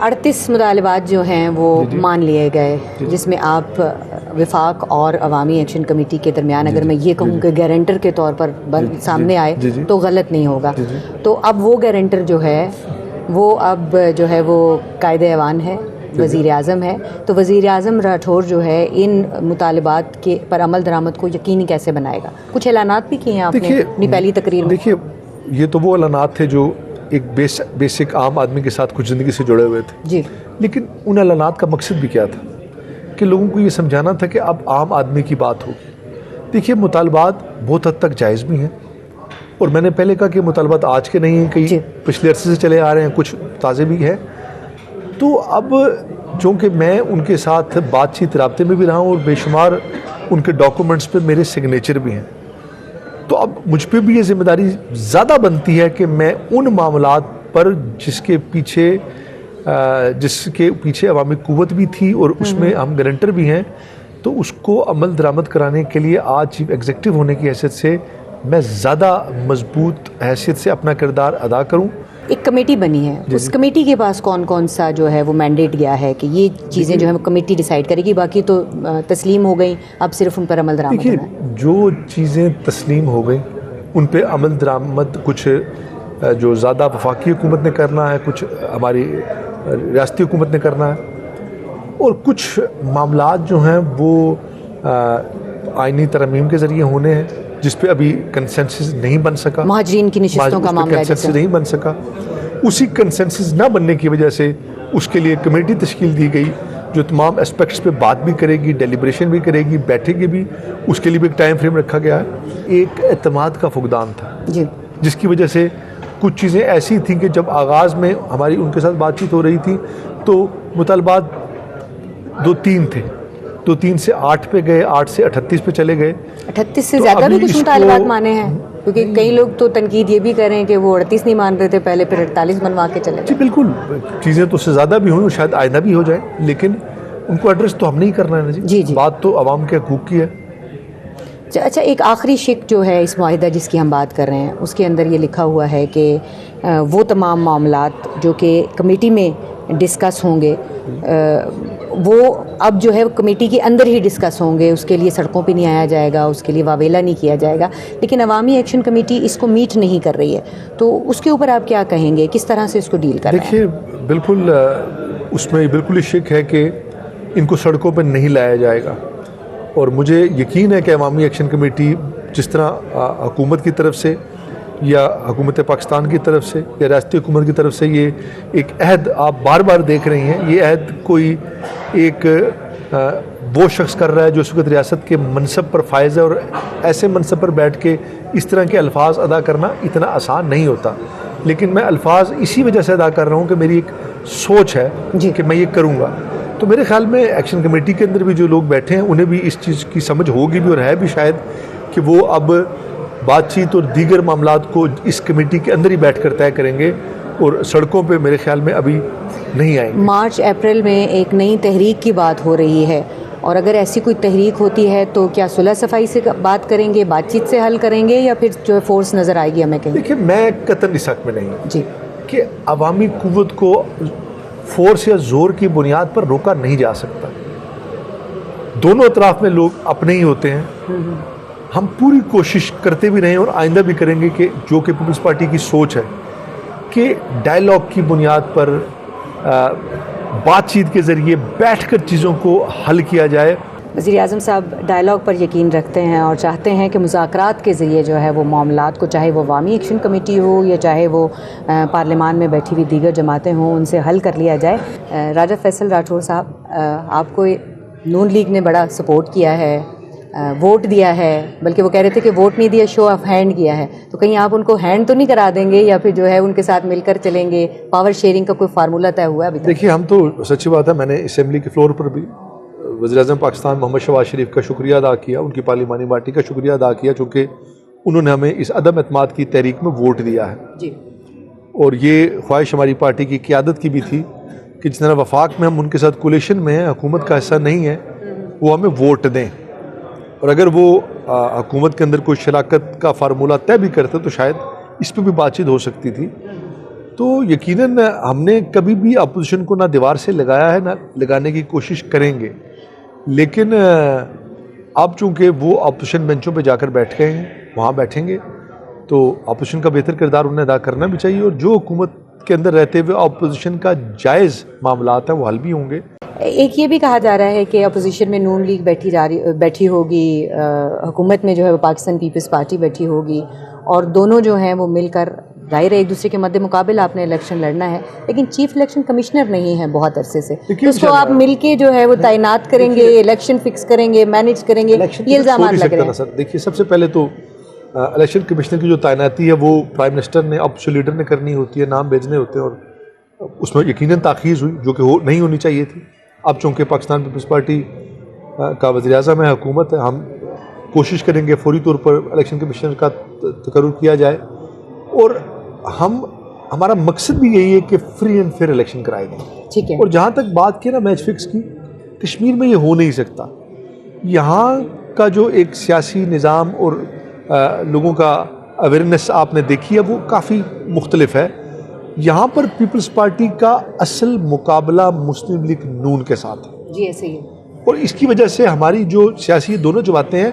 38 مطالبات جو ہیں وہ مان لیے گئے، جس میں آپ وفاق اور عوامی ایکشن کمیٹی کے درمیان اگر میں یہ کہوں کہ گارنٹر کے طور پر سامنے آئے تو غلط نہیں ہوگا. تو اب وہ گارنٹر جو ہے وہ اب جو ہے وہ قائد ایوان ہے، وزیر اعظم ہے. تو وزیر اعظم راٹھور جو ہے ان مطالبات کے پر عمل درآمد کو یقینی کیسے بنائے گا؟ کچھ اعلانات بھی کیے ہیں آپ نے اپنی پہلی تقریر میں. دیکھیے یہ تو وہ اعلانات تھے جو ایک بیسک عام آدمی کے ساتھ کچھ زندگی سے جڑے ہوئے تھے جی، لیکن ان اعلانات کا مقصد بھی کیا تھا کہ لوگوں کو یہ سمجھانا تھا کہ اب عام آدمی کی بات ہوگی. دیکھیے مطالبات بہت حد تک جائز بھی ہیں، اور میں نے پہلے کہا کہ مطالبات آج کے نہیں ہیں، کئی پچھلے عرصے سے چلے آ رہے ہیں، کچھ تازے بھی ہیں. تو اب چونکہ میں ان کے ساتھ بات چیت رابطے میں بھی رہا ہوں اور بے شمار ان کے ڈاکومنٹس پہ میرے سگنیچر بھی ہیں، تو اب مجھ پہ بھی یہ ذمہ داری زیادہ بنتی ہے کہ میں ان معاملات پر جس کے پیچھے عوامی قوت بھی تھی اور اس میں ہم گارنٹر بھی ہیں، تو اس کو عمل درآمد کرانے کے لیے آج چیف ایگزیکٹو ہونے کی حیثیت سے میں زیادہ مضبوط حیثیت سے اپنا کردار ادا کروں. ایک کمیٹی بنی ہے، اس کمیٹی کے پاس کون کون سا جو ہے وہ مینڈیٹ گیا ہے کہ یہ چیزیں جو ہے کمیٹی ڈیسائیڈ کرے گی، باقی تو تسلیم ہو گئی، اب صرف ان پر عمل درآمد ہونا ہے؟ جو چیزیں تسلیم ہو گئیں ان پہ عمل درآمد کچھ جو زیادہ وفاقی حکومت نے کرنا ہے، کچھ ہماری ریاستی حکومت نے کرنا ہے، اور کچھ معاملات جو ہیں وہ آئینی ترمیم کے ذریعے ہونے ہیں جس پہ ابھی کنسنسس نہیں بن سکا. مہاجرین کی نشستوں کا معاملہ کنسنسس نہیں بن سکا. اسی کنسنسس نہ بننے کی وجہ سے اس کے لیے کمیٹی تشکیل دی گئی جو تمام اسپیکٹس پہ بات بھی کرے گی، ڈیلیبریشن بھی کرے گی، بیٹھے گی بھی. اس کے لیے بھی ایک ٹائم فریم رکھا گیا ہے. ایک اعتماد کا فقدان تھا جس کی وجہ سے کچھ چیزیں ایسی تھیں کہ جب آغاز میں ہماری ان کے ساتھ بات چیت ہو رہی تھی تو مطالبات 2-3 تھے، 2-3 سے 8 پہ گئے، 8 سے 38 پہ چلے گئے. 38 سے زیادہ بھی کچھ مطالبات مانے ہیں، کیونکہ کئی لوگ تو تنقید یہ بھی کر رہے ہیں کہ وہ 38 نہیں مان رہے تھے پہلے، پھر 48 منوا کے چلے. جی بالکل، چیزیں تو اس سے زیادہ بھی ہوئیں اور شاید آئندہ بھی ہو جائے، لیکن ان کو ایڈریس تو ہم نہیں کرنا ہے نا جی. بات تو عوام کے حقوق کی ہے. اچھا، ایک آخری شق جو ہے اس معاہدہ جس کی ہم بات کر رہے ہیں اس کے اندر یہ لکھا ہوا ہے کہ وہ تمام معاملات جو کہ کمیٹی میں ڈسکس ہوں گے وہ اب جو ہے کمیٹی کے اندر ہی ڈسکس ہوں گے، اس کے لیے سڑکوں پہ نہیں آیا جائے گا، اس کے لیے واویلا نہیں کیا جائے گا. لیکن عوامی ایکشن کمیٹی اس کو میٹ نہیں کر رہی ہے، تو اس کے اوپر آپ کیا کہیں گے، کس طرح سے اس کو ڈیل کر رہے ہیں؟ دیکھیے بالکل اس میں بالکل ہی شک ہے کہ ان کو سڑکوں پہ نہیں لایا جائے گا، اور مجھے یقین ہے کہ عوامی ایکشن کمیٹی جس طرح حکومت کی طرف سے یا حکومت پاکستان کی طرف سے یا ریاستی حکومت کی طرف سے یہ ایک عہد آپ بار بار دیکھ رہی ہیں، یہ عہد کوئی ایک وہ شخص کر رہا ہے جو اس وقت ریاست کے منصب پر فائز ہے، اور ایسے منصب پر بیٹھ کے اس طرح کے الفاظ ادا کرنا اتنا آسان نہیں ہوتا. لیکن میں الفاظ اسی وجہ سے ادا کر رہا ہوں کہ میری ایک سوچ ہے کہ میں یہ کروں گا. تو میرے خیال میں ایکشن کمیٹی کے اندر بھی جو لوگ بیٹھے ہیں انہیں بھی اس چیز کی سمجھ ہوگی بھی اور ہے بھی شاید کہ وہ اب بات چیت اور دیگر معاملات کو اس کمیٹی کے اندر ہی بیٹھ کر طے کریں گے، اور سڑکوں پہ میرے خیال میں ابھی نہیں آئیں گے. مارچ اپریل میں ایک نئی تحریک کی بات ہو رہی ہے، اور اگر ایسی کوئی تحریک ہوتی ہے تو کیا صلح صفائی سے بات کریں گے، بات چیت سے حل کریں گے، یا پھر جو فورس نظر آئے گی ہمیں کہیں؟ دیکھیے میں قطعاً اس حق میں نہیں ہوں کہ عوامی قوت کو فورس یا زور کی بنیاد پر روکا نہیں جا سکتا. دونوں اطراف میں لوگ اپنے ہی ہوتے ہیں. ہم پوری کوشش کرتے بھی رہے ہیں اور آئندہ بھی کریں گے کہ جو کہ پیپلز پارٹی کی سوچ ہے کہ ڈائلاگ کی بنیاد پر بات چیت کے ذریعے بیٹھ کر چیزوں کو حل کیا جائے. وزیر اعظم صاحب ڈائلاگ پر یقین رکھتے ہیں اور چاہتے ہیں کہ مذاکرات کے ذریعے جو ہے وہ معاملات کو، چاہے وہ عوامی ایکشن کمیٹی ہو یا چاہے وہ پارلیمان میں بیٹھی ہوئی دیگر جماعتیں ہوں، ان سے حل کر لیا جائے. راجہ فیصل راٹھور صاحب، آپ کو نون لیگ نے بڑا سپورٹ کیا ہے، ووٹ دیا ہے، بلکہ وہ کہہ رہے تھے کہ ووٹ نہیں دیا، شو آف ہینڈ کیا ہے، تو کہیں آپ ان کو ہینڈ تو نہیں کرا دیں گے یا پھر جو ہے ان کے ساتھ مل کر چلیں گے؟ پاور شیئرنگ کا کوئی فارمولہ طے ہوا ہے ابھی تک؟ دیکھیے ہم تو سچی بات ہے، میں نے اسمبلی کے فلور پر بھی وزیر اعظم پاکستان محمد شہباز شریف کا شکریہ ادا کیا، ان کی پارلیمانی پارٹی کا شکریہ ادا کیا، چونکہ انہوں نے ہمیں اس عدم اعتماد کی تحریک میں ووٹ دیا ہے. اور یہ خواہش ہماری پارٹی کی قیادت کی بھی تھی کہ جس طرح وفاق میں ہم ان کے ساتھ کولیشن میں ہیں، حکومت کا حصہ نہیں ہے، وہ ہمیں ووٹ دیں. اور اگر وہ حکومت کے اندر کوئی شراکت کا فارمولہ طے بھی کرتے تو شاید اس پہ بھی بات چیت ہو سکتی تھی. تو یقیناً ہم نے کبھی بھی اپوزیشن کو نہ دیوار سے لگایا ہے نہ لگانے کی کوشش کریں گے، لیکن اب چونکہ وہ اپوزیشن بینچوں پہ جا کر بیٹھ گئے ہیں، وہاں بیٹھیں گے تو اپوزیشن کا بہتر کردار انہیں ادا کرنا بھی چاہیے، اور جو حکومت کے اندر رہتے ہوئے اپوزیشن کا جائز معاملات ہیں وہ حل بھی ہوں گے۔ ایک یہ بھی کہا جا رہا ہے کہ اپوزیشن میں نون لیگ بیٹھی ہوگی، حکومت میں جو ہے وہ پاکستان پیپلز پارٹی بیٹھی ہوگی، اور دونوں جو ہیں وہ مل کر، ظاہر ہے ایک دوسرے کے مد مقابل آپ نے الیکشن لڑنا ہے، لیکن چیف الیکشن کمشنر نہیں ہے بہت عرصے سے، تو اس کو آپ مل کے جو ہے وہ تعینات کریں گے، الیکشن فکس کریں گے، مینیج کریں گے، یہ الزامات لگ رہے ہیں۔ دیکھیے سب سے پہلے تو الیکشن کمشنر کی جو تعیناتی ہے وہ پرائم منسٹر نے، اپوزیشن لیڈر نے کرنی ہوتی ہے، نام بھیجنے ہوتے ہیں، اور اس میں یقیناً تاخیر ہوئی جو کہ نہیں ہونی چاہیے تھی۔ اب چونکہ پاکستان پیپلز پارٹی کا وزیر اعظم ہے، حکومت ہے، ہم کوشش کریں گے فوری طور پر الیکشن کمشنر کا تقرر کیا جائے، اور ہمارا مقصد بھی یہی ہے کہ فری اینڈ فیئر الیکشن کرائے جائیں۔ ٹھیک ہے۔ اور جہاں تک بات کی نا میچ فکس کی، کشمیر میں یہ ہو نہیں سکتا۔ یہاں کا جو ایک سیاسی نظام اور لوگوں کا اویئرنیس آپ نے دیکھی ہے وہ کافی مختلف ہے۔ یہاں پر پیپلز پارٹی کا اصل مقابلہ مسلم لیگ نون کے ساتھ ہے، جی ایسے ہی، اور اس کی وجہ سے ہماری جو سیاسی دونوں جماعتیں ہیں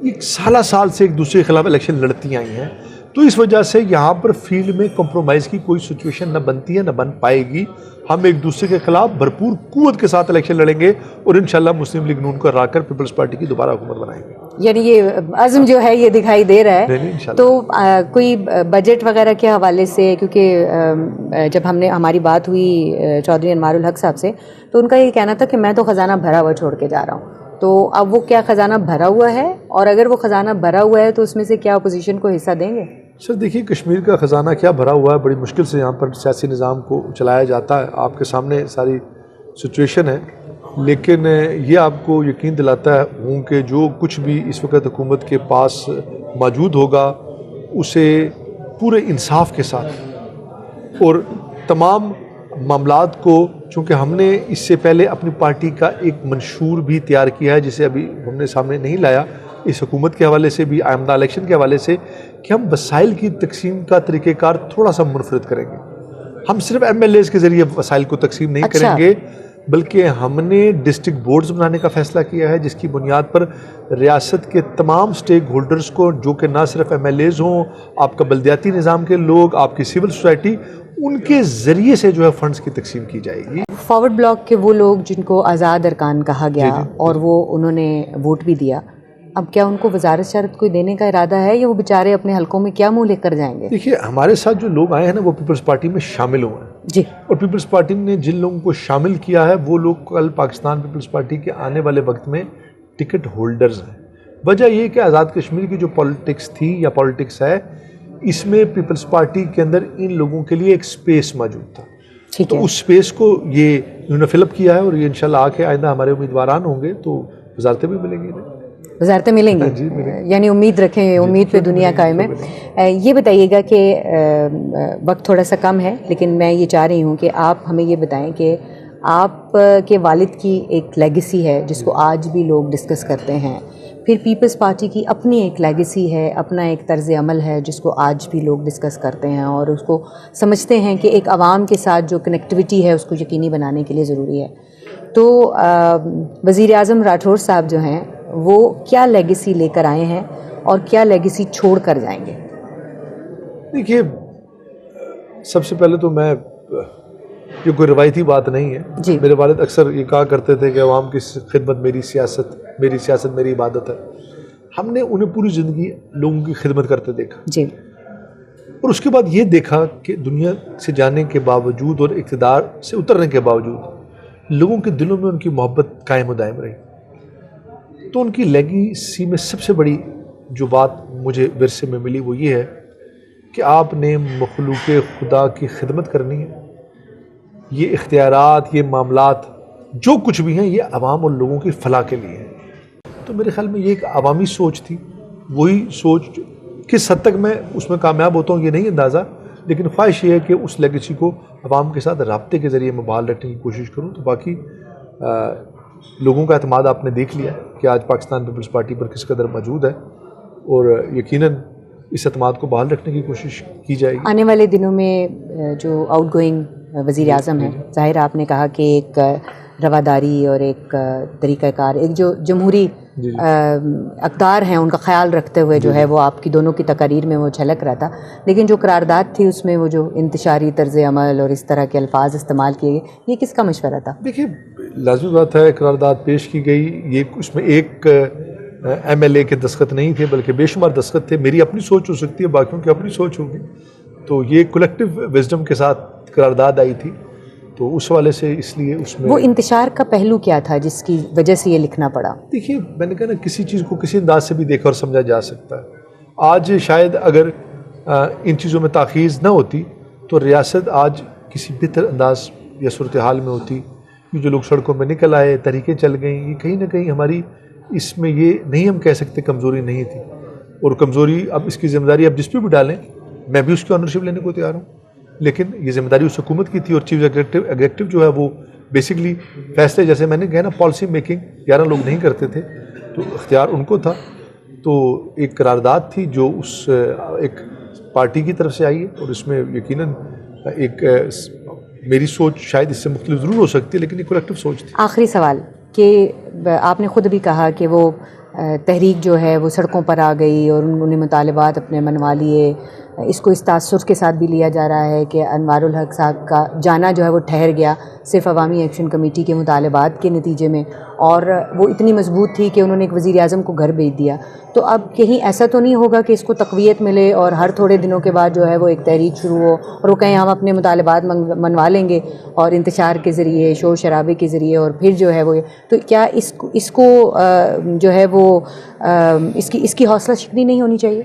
یہ سال سے ایک دوسرے کے خلاف الیکشن لڑتی آئی ہیں، تو اس وجہ سے یہاں پر فیلڈ میں کمپرومائز کی کوئی سچویشن نہ بنتی ہے نہ بن پائے گی۔ ہم ایک دوسرے کے خلاف بھرپور قوت کے ساتھ الیکشن لڑیں گے، اور انشاءاللہ مسلم لیگ نون کو ہرا کر پیپلز پارٹی کی دوبارہ حکومت بنائیں گے۔ یعنی یہ عزم جو ہے یہ دکھائی دے رہا ہے۔ تو کوئی بجٹ وغیرہ کے حوالے سے، کیونکہ جب ہماری بات ہوئی چودھری انوار الحق صاحب سے، تو ان کا یہ کہنا تھا کہ میں تو خزانہ بھرا ہوا چھوڑ کے جا رہا ہوں، تو اب وہ کیا خزانہ بھرا ہوا ہے، اور اگر وہ خزانہ بھرا ہوا ہے تو اس میں سے کیا اپوزیشن کو حصہ دیں گے؟ سر دیکھیے، کشمیر کا خزانہ کیا بھرا ہوا ہے، بڑی مشکل سے یہاں پر سیاسی نظام کو چلایا جاتا ہے، آپ کے سامنے ساری سچویشن ہے، لیکن یہ آپ کو یقین دلاتا ہوں کہ جو کچھ بھی اس وقت حکومت کے پاس موجود ہوگا اسے پورے انصاف کے ساتھ اور تمام معاملات کو، چونکہ ہم نے اس سے پہلے اپنی پارٹی کا ایک منشور بھی تیار کیا ہے جسے ابھی ہم نے سامنے نہیں لایا، اس حکومت کے حوالے سے بھی، آئندہ الیکشن کے حوالے سے، کہ ہم وسائل کی تقسیم کا طریقہ کار تھوڑا سا منفرد کریں گے۔ ہم صرف ایم ایل ایز کے ذریعے وسائل کو تقسیم نہیں کریں گے، بلکہ ہم نے ڈسٹرکٹ بورڈز بنانے کا فیصلہ کیا ہے، جس کی بنیاد پر ریاست کے تمام سٹیک ہولڈرز کو، جو کہ نہ صرف ایم ایل ایز ہوں، آپ کا بلدیاتی نظام کے لوگ، آپ کی سول سوسائٹی، ان کے ذریعے سے جو ہے فنڈز کی تقسیم کی جائے گی۔ فارورڈ بلاک کے وہ لوگ جن کو آزاد ارکان کہا گیا اور انہوں نے ووٹ بھی دیا، اب کیا ان کو وزارت شرط کوئی دینے کا ارادہ ہے، یا وہ بیچارے اپنے حلقوں میں کیا منہ لے کر جائیں گے؟ دیکھیے، ہمارے ساتھ جو لوگ آئے ہیں نا وہ پیپلز پارٹی میں شامل ہوئے ہیں جی، اور پیپلز پارٹی نے جن لوگوں کو شامل کیا ہے وہ لوگ کل پاکستان پیپلز پارٹی کے آنے والے وقت میں ٹکٹ ہولڈرز ہیں۔ وجہ یہ کہ آزاد کشمیر کی جو پالیٹکس تھی یا پالیٹکس ہے، اس میں پیپلز پارٹی کے اندر ان لوگوں کے لیے ایک سپیس موجود تھا، تو اس سپیس کو یہ انہوں نے فل اپ کیا ہے، اور یہ انشاءاللہ آ کے آئندہ ہمارے امیدواران ہوں گے تو وزارتیں بھی ملیں گی انہیں۔ وزارتیں ملیں گی، یعنی امید رکھیں، امید پہ دنیا قائم ہے۔ یہ بتائیے گا کہ وقت تھوڑا سا کم ہے، لیکن میں یہ چاہ رہی ہوں کہ آپ ہمیں یہ بتائیں کہ آپ کے والد کی ایک لیگیسی ہے جس کو آج بھی لوگ ڈسکس کرتے ہیں، پھر پیپلز پارٹی کی اپنی ایک لیگیسی ہے، اپنا ایک طرز عمل ہے جس کو آج بھی لوگ ڈسکس کرتے ہیں، اور اس کو سمجھتے ہیں کہ ایک عوام کے ساتھ جو کنیکٹیویٹی ہے اس کو یقینی بنانے کے لیے ضروری ہے۔ تو وزیر اعظم راٹھور صاحب جو ہیں وہ کیا لیگیسی لے کر آئے ہیں اور کیا لیگیسی چھوڑ کر جائیں گے؟ دیکھیے، سب سے پہلے تو یہ کوئی روایتی بات نہیں ہے، میرے والد اکثر یہ کہا کرتے تھے کہ عوام کی خدمت میری سیاست میری عبادت ہے۔ ہم نے انہیں پوری زندگی لوگوں کی خدمت کرتے دیکھا جی، اور اس کے بعد یہ دیکھا کہ دنیا سے جانے کے باوجود اور اقتدار سے اترنے کے باوجود لوگوں کے دلوں میں ان کی محبت قائم و دائم رہی۔ تو ان کی لیگیسی میں سب سے بڑی جو بات مجھے ورثے میں ملی وہ یہ ہے کہ آپ نے مخلوق خدا کی خدمت کرنی ہے۔ یہ اختیارات، یہ معاملات جو کچھ بھی ہیں، یہ عوام اور لوگوں کی فلاح کے لیے ہیں۔ تو میرے خیال میں یہ ایک عوامی سوچ تھی، وہی سوچ کس حد تک میں اس میں کامیاب ہوتا ہوں یہ نہیں اندازہ، لیکن خواہش یہ ہے کہ اس لیگیسی کو عوام کے ساتھ رابطے کے ذریعے میں بحال رکھنے کی کوشش کروں۔ تو باقی لوگوں کا اعتماد آپ نے دیکھ لیا کہ آج پاکستان پیپلز پارٹی پر کس قدر موجود ہے، اور یقیناً اس اعتماد کو بحال رکھنے کی کوشش کی جائے گی۔ آنے والے دنوں میں جو آؤٹ گوئنگ وزیر اعظم ہیں، ظاہر آپ نے کہا کہ ایک رواداری اور ایک طریقہ کار، ایک جو جمہوری اقدار ہیں ان کا خیال رکھتے ہوئے جو ہے وہ آپ کی دونوں کی تقاریر میں وہ جھلک رہا تھا، لیکن جو قرارداد تھی اس میں وہ جو انتشاری طرز عمل اور اس طرح کے الفاظ استعمال کیے گئے، یہ کس کا مشورہ تھا؟ دیکھیے لازمی بات ہے، قرارداد پیش کی گئی، یہ اس میں ایک MLA کے دستخط نہیں تھے بلکہ بے شمار دستخط تھے۔ میری اپنی سوچ ہو سکتی ہے، باقیوں کی اپنی سوچ ہوگی، تو یہ کولیکٹیو وزڈم کے ساتھ قرارداد آئی تھی، تو اس حوالے سے اس لیے اس میں وہ انتشار کا پہلو کیا تھا جس کی وجہ سے یہ لکھنا پڑا؟ دیکھیے میں نے کہا نا، کسی چیز کو کسی انداز سے بھی دیکھا اور سمجھا جا سکتا ہے۔ آج شاید اگر ان چیزوں میں تاخیر نہ ہوتی تو ریاست آج کسی بہتر انداز یا صورتحال میں ہوتی۔ یہ جو لوگ سڑکوں میں نکل آئے، تحریکیں چل گئیں، یہ کہیں نہ کہیں ہماری اس میں یہ نہیں ہم کہہ سکتے کمزوری نہیں تھی، اور کمزوری اب اس کی ذمہ داری اب جس پہ بھی ڈالیں، میں بھی اس کی آنرشپ لینے کو تیار ہوں، لیکن یہ ذمہ داری اس حکومت کی تھی، اور چیف ایگزیکٹو جو ہے وہ بیسکلی فیصلے، جیسے میں نے کہا نا، پالیسی میکنگ 11 لوگ نہیں کرتے تھے، تو اختیار ان کو تھا۔ تو ایک قرارداد تھی جو اس ایک پارٹی کی طرف سے آئی ہے، اور اس میں یقیناً ایک میری سوچ شاید اس سے مختلف ضرور ہو سکتی ہے، لیکن ایک کولیکٹیو سوچ تھی۔ آخری سوال کہ آپ نے خود بھی کہا کہ وہ تحریک جو ہے وہ سڑکوں پر آ گئی اور انہوں نے مطالبات اپنے منوا لیے، اس کو اس تاثر کے ساتھ بھی لیا جا رہا ہے کہ انوار الحق صاحب کا جانا جو ہے وہ ٹھہر گیا صرف عوامی ایکشن کمیٹی کے مطالبات کے نتیجے میں، اور وہ اتنی مضبوط تھی کہ انہوں نے ایک وزیر اعظم کو گھر بھیج دیا۔ تو اب کہیں ایسا تو نہیں ہوگا کہ اس کو تقویت ملے اور ہر تھوڑے دنوں کے بعد جو ہے وہ ایک تحریک شروع ہو اور وہ کہیں ہم اپنے مطالبات منوا لیں گے اور انتشار کے ذریعے، شور شرابے کے ذریعے، اور پھر جو ہے وہ، تو کیا اس کو جو ہے وہ اس کی حوصلہ شکنی نہیں ہونی چاہیے؟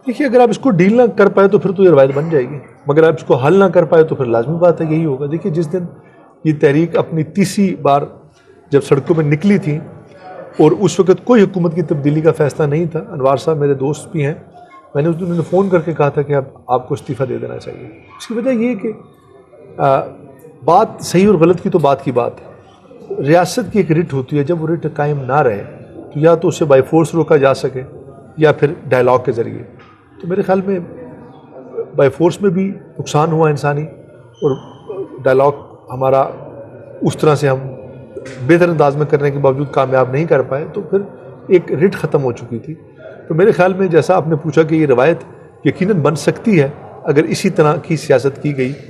دیکھیے اگر آپ اس کو ڈیل نہ کر پائے تو پھر تو یہ روایت بن جائے گی، مگر آپ اس کو حل نہ کر پائے تو پھر لازمی بات ہے یہی ہوگا۔ دیکھیے جس دن یہ تحریک اپنی تیسری بار جب سڑکوں میں نکلی تھی، اور اس وقت کوئی حکومت کی تبدیلی کا فیصلہ نہیں تھا، انوار صاحب میرے دوست بھی ہیں، میں نے اس دن انہیں فون کر کے کہا تھا کہ اب آپ کو استعفیٰ دے دینا چاہیے۔ اس کی وجہ یہ ہے کہ بات صحیح اور غلط کی تو بات کی بات ہے، ریاست کی ایک رٹ ہوتی ہے، جب وہ رٹ قائم نہ رہے تو یا تو اسے بائی فورس روکا جا سکے یا پھر ڈائلاگ کے ذریعے۔ تو میرے خیال میں بائی فورس میں بھی نقصان ہوا انسانی، اور ڈائلاگ ہمارا اس طرح سے ہم بہتر انداز میں کرنے کے باوجود کامیاب نہیں کر پائے، تو پھر ایک رٹ ختم ہو چکی تھی۔ تو میرے خیال میں جیسا آپ نے پوچھا کہ یہ روایت یقیناً بن سکتی ہے اگر اسی طرح کی سیاست کی گئی